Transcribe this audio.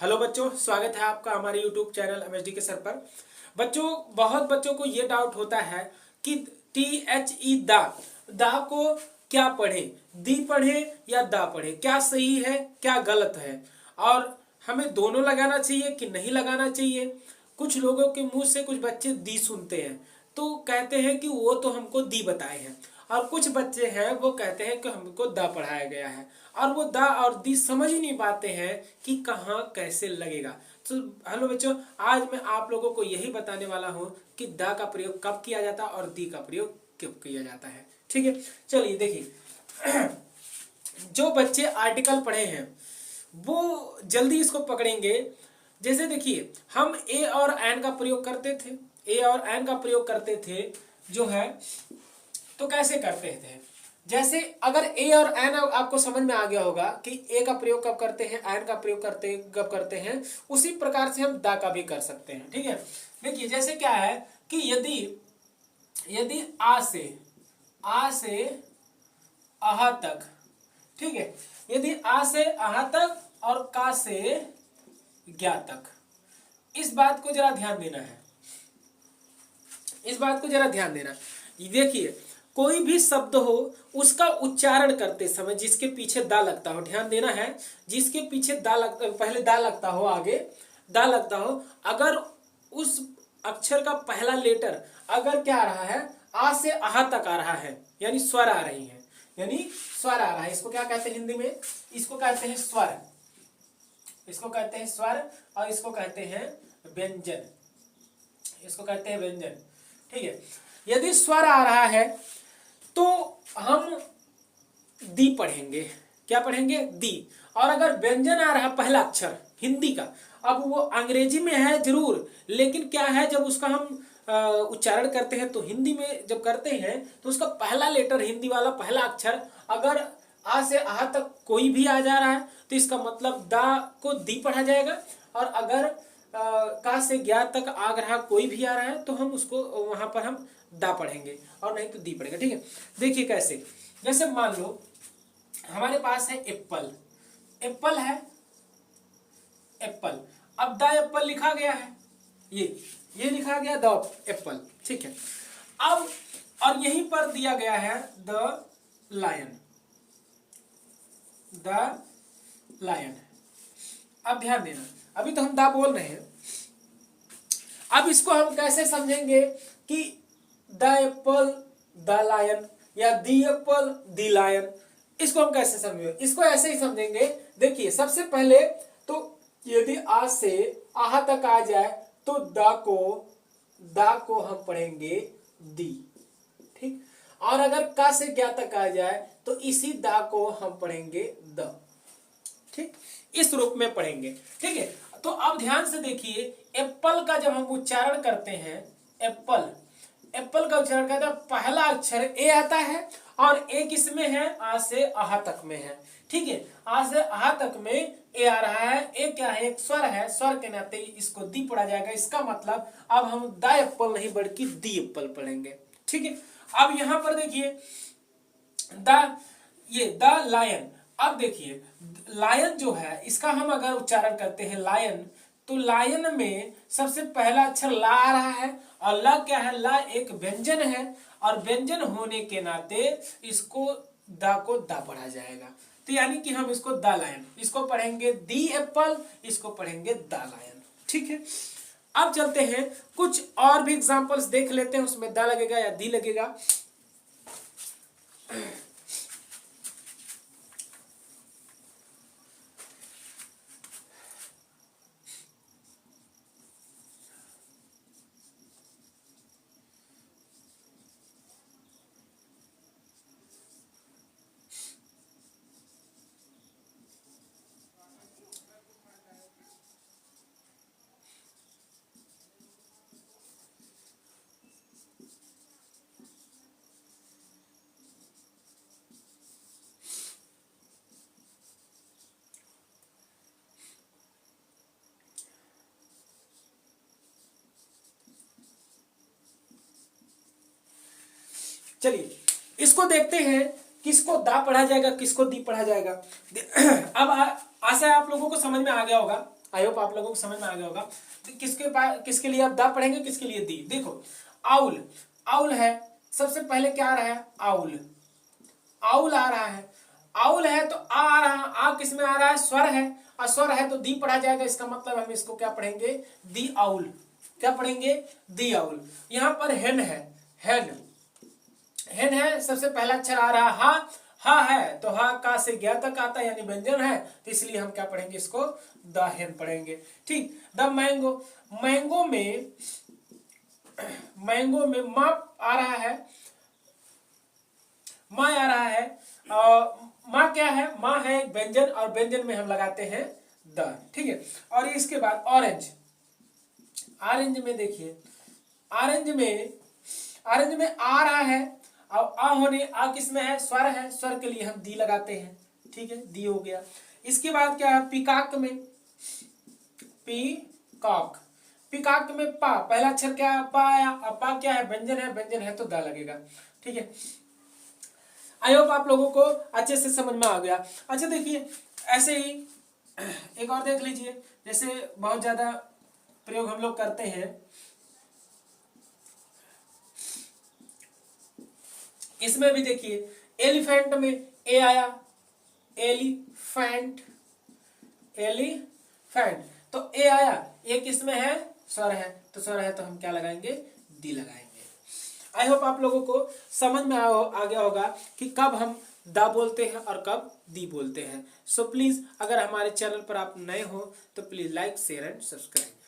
Hello बच्चों, स्वागत है आपका हमारे यूट्यूब चैनल एमएसडी के सर पर। बच्चों, बहुत बच्चों को ये डाउट होता है कि THE दा दा को क्या पढ़े, दी पढ़े या दा पढ़े, क्या सही है क्या गलत है, और हमें दोनों लगाना चाहिए कि नहीं लगाना चाहिए। कुछ लोगों के मुंह से कुछ बच्चे दी सुनते हैं तो कहते हैं कि वो तो हमको दी बताए हैं, और कुछ बच्चे हैं वो कहते हैं कि हमको दा पढ़ाया गया है, और वो दा और दी समझ ही नहीं पाते हैं कि कहाँ कैसे लगेगा। तो हेलो बच्चों, आज मैं आप लोगों को यही बताने वाला हूँ कि दा का प्रयोग कब किया जाता है और दी का प्रयोग कब किया जाता है। ठीक है, चलिए देखिए। जो बच्चे आर्टिकल पढ़े हैं वो जल्दी इसको पकड़ेंगे। जैसे देखिए, हम ए और एन का प्रयोग करते थे, ए और एन का प्रयोग करते थे जो है, तो कैसे करते थे। जैसे अगर ए और एन आपको समझ में आ गया होगा कि ए का प्रयोग कब करते हैं, एन का प्रयोग कब करते हैं, उसी प्रकार से हम दा का भी कर सकते हैं। ठीक है, देखिए जैसे क्या है कि यदि यदि आ से आहा तक, ठीक है, यदि आ से आहा तक और का से ज्ञा तक, इस बात को जरा ध्यान देना है, इस बात को जरा ध्यान देना। देखिए, कोई भी शब्द हो उसका उच्चारण करते समय जिसके पीछे दा लगता हो, ध्यान देना है, जिसके पीछे दा लगता, पहले दा लगता हो, आगे दा लगता हो, अगर उस अक्षर का पहला लेटर अगर क्या आ रहा है, आ से आहा तक आ रहा है, यानी स्वर आ रही है, यानी स्वर आ रहा है, इसको क्या कहते हैं हिंदी में, इसको कहते हैं स्वर, इसको कहते हैं स्वर, और इसको कहते हैं व्यंजन, इसको कहते हैं व्यंजन। ठीक है, यदि स्वर आ रहा है तो हम दी पढ़ेंगे, क्या पढ़ेंगे, दी। और अगर व्यंजन आ रहा है पहला अक्षर हिंदी का, अब वो अंग्रेजी में है जरूर, लेकिन क्या है, जब उसका हम उच्चारण करते हैं तो हिंदी में जब करते हैं तो उसका पहला लेटर, हिंदी वाला पहला अक्षर अगर आ से आहा तक कोई भी आ जा रहा है तो इसका मतलब दा को दी पढ़ा जाएगा, और अगर का से ज्ञा तक आ रहा कोई भी आ रहा है तो हम उसको वहां पर हम दा पढ़ेंगे, और नहीं तो दी पढ़ेगा। ठीक है, देखिए कैसे, जैसे मान लो हमारे पास है एप्पल, एप्पल है, एप्पल, अब द एप्पल लिखा गया है, ये लिखा गया द एप्पल। ठीक है, अब और यहीं पर दिया गया है द लायन, द लायन। अब ध्यान देना, अभी तो हम दा बोल रहे हैं, अब इसको हम कैसे समझेंगे कि द एप्पल द लायन या दी एप्पल दी लायन, इसको हम कैसे समझेंगे, इसको ऐसे ही समझेंगे। देखिए, सबसे पहले तो यदि आ से आहा तक आ जाए तो दा को हम पढ़ेंगे दी, ठीक, और अगर का से ज्ञा तक आ जाए तो इसी दा को हम पढ़ेंगे द, ठीक, इस रूप में पढ़ेंगे। ठीक है, तो अब ध्यान से देखिए, एप्पल का जब हम उच्चारण करते हैं, एप्पल, एप्पल का उच्चारण करते हैं, पहला अक्षर ए आता है, और ए किस में है, आ से आहा तक में है। ठीक है, आ से आहा तक में ए आ रहा है, ए क्या है, एक स्वर है, स्वर के नाते इसको दी पढ़ा जाएगा। इसका मतलब अब हम द एप्पल नहीं बल्कि दी एप्पल पढ़ेंगे। ठीक है, अब यहां पर देखिए द लायन, अब देखिए लायन जो है, इसका हम अगर उच्चारण करते हैं लायन, तो लायन में सबसे पहला अक्षर ला आ रहा है, और ला क्या है, ला एक व्यंजन है, और व्यंजन होने के नाते इसको दा को दा पढ़ा जाएगा। तो यानी कि हम इसको दा लायन, इसको पढ़ेंगे दी एप्पल, इसको पढ़ेंगे दा लायन। ठीक है, अब चलते हैं कुछ और भी एग्जांपल्स देख लेते हैं, उसमें दा लगेगा या दी लगेगा। चलिए इसको देखते हैं, किसको दा पढ़ा जाएगा किसको दी पढ़ा जाएगा। अब आशा है आप लोगों को समझ में आ गया होगा, आई होप आप लोगों को समझ में आ गया होगा। तो किसके लिए आप दा पढ़ेंगे, किसके लिए दी। देखो आउल, आउल है, सबसे पहले क्या आ रहा है, आउल, आउल आ रहा है, आउल है तो आ रहा, आ किस में आ रहा है, स्वर है, और स्वर है तो दी पढ़ा जाएगा, इसका मतलब हम इसको क्या पढ़ेंगे, दी आउल, क्या पढ़ेंगे, दी आउल। यहां पर हेन है, हेन, हेन है, सबसे पहला अक्षर आ रहा हा, हा है तो हा का से गया तक आता है यानी व्यंजन है, तो इसलिए हम क्या पढ़ेंगे इसको, द हेन पढ़ेंगे। ठीक, द मैंगो, मैंगो में, मैंगो में मा आ रहा है, माँ आ रहा है, माँ क्या है, माँ है एक व्यंजन, और व्यंजन में हम लगाते हैं द, ठीक है। और इसके बाद ऑरेंज, ऑरेंज में देखिए, ऑरेंज में, ऑरेंज में आ रहा है, और आ होने, आ किस में है, स्वर है, स्वर के लिए हम दी लगाते हैं, ठीक है, दी हो गया। इसके बाद क्या है, पिकाक में, पीकॉक, पिकाक में पा, पहला अक्षर क्या है, पा आया, अब पा क्या है, व्यंजन है, व्यंजन है तो दा लगेगा, ठीक है। आई होप आप लोगों को अच्छे से समझ में आ गया। अच्छा देखिए ऐसे ही एक और देख लीजिए, जैसे बहुत ज्यादा प्रयोग हम लोग करते हैं, इसमें भी देखिए एलिफेंट में ए आया, एलिफेंट, एलिफेंट तो ए आया, ए किस में है, स्वर है, तो स्वर है तो हम क्या लगाएंगे, दी लगाएंगे। आई होप आप लोगों को समझ में आ गया होगा कि कब हम दा बोलते हैं और कब दी बोलते हैं। सो प्लीज अगर हमारे चैनल पर आप नए हो तो please like share and subscribe.